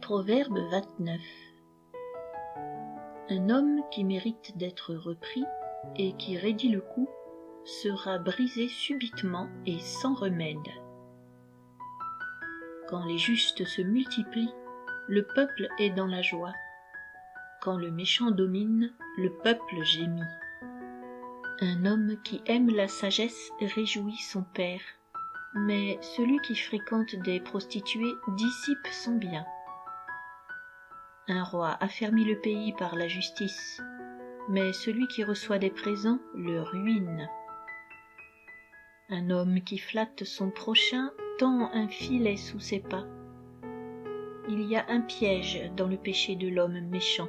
Proverbe 29. Un homme qui mérite d'être repris et qui raidit le coup sera brisé subitement et sans remède. Quand les justes se multiplient, le peuple est dans la joie. Quand le méchant domine, le peuple gémit. Un homme qui aime la sagesse réjouit son père, mais celui qui fréquente des prostituées dissipe son bien. Un roi affermit le pays par la justice, mais celui qui reçoit des présents le ruine. Un homme qui flatte son prochain tend un filet sous ses pas. Il y a un piège dans le péché de l'homme méchant,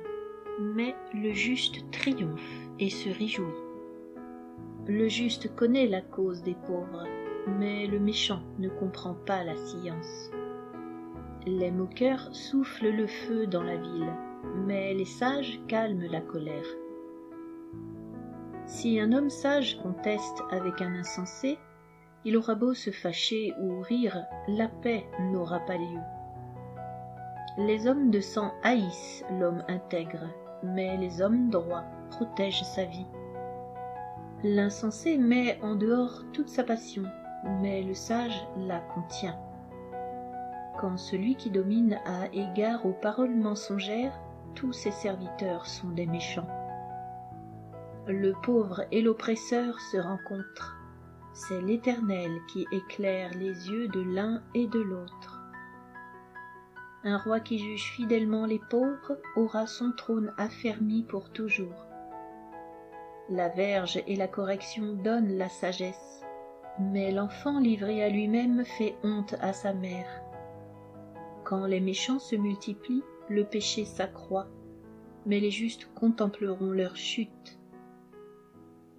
mais le juste triomphe et se réjouit. Le juste connaît la cause des pauvres, mais le méchant ne comprend pas la science. Les moqueurs soufflent le feu dans la ville, mais les sages calment la colère. Si un homme sage conteste avec un insensé, il aura beau se fâcher ou rire, la paix n'aura pas lieu. Les hommes de sang haïssent l'homme intègre, mais les hommes droits protègent sa vie. L'insensé met en dehors toute sa passion, mais le sage la contient. Quand celui qui domine a égard aux paroles mensongères, tous ses serviteurs sont des méchants. Le pauvre et l'oppresseur se rencontrent. C'est l'Éternel qui éclaire les yeux de l'un et de l'autre. Un roi qui juge fidèlement les pauvres aura son trône affermi pour toujours. La verge et la correction donnent la sagesse, mais l'enfant livré à lui-même fait honte à sa mère. Quand les méchants se multiplient, le péché s'accroît, mais les justes contempleront leur chute.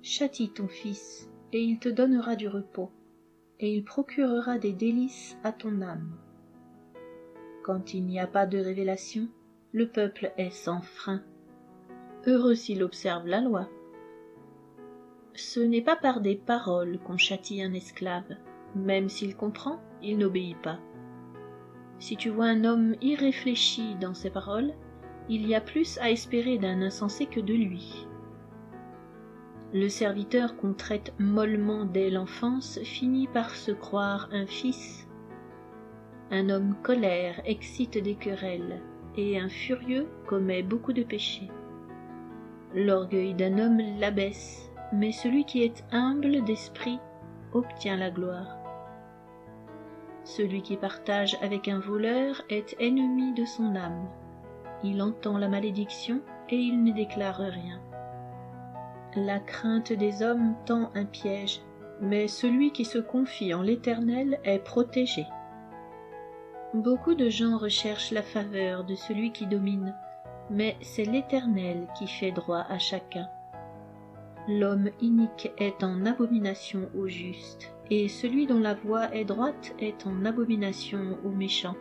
Châtie ton fils, et il te donnera du repos, et il procurera des délices à ton âme. Quand il n'y a pas de révélation, le peuple est sans frein. Heureux s'il observe la loi. Ce n'est pas par des paroles qu'on châtie un esclave, même s'il comprend, il n'obéit pas. Si tu vois un homme irréfléchi dans ses paroles, il y a plus à espérer d'un insensé que de lui. Le serviteur qu'on traite mollement dès l'enfance finit par se croire un fils. Un homme colère excite des querelles, et un furieux commet beaucoup de péchés. L'orgueil d'un homme l'abaisse, mais celui qui est humble d'esprit obtient la gloire. Celui qui partage avec un voleur est ennemi de son âme. Il entend la malédiction et il ne déclare rien. La crainte des hommes tend un piège, mais celui qui se confie en l'Éternel est protégé. Beaucoup de gens recherchent la faveur de celui qui domine, mais c'est l'Éternel qui fait droit à chacun. L'homme inique est en abomination au juste, et celui dont la voie est droite est en abomination au méchant.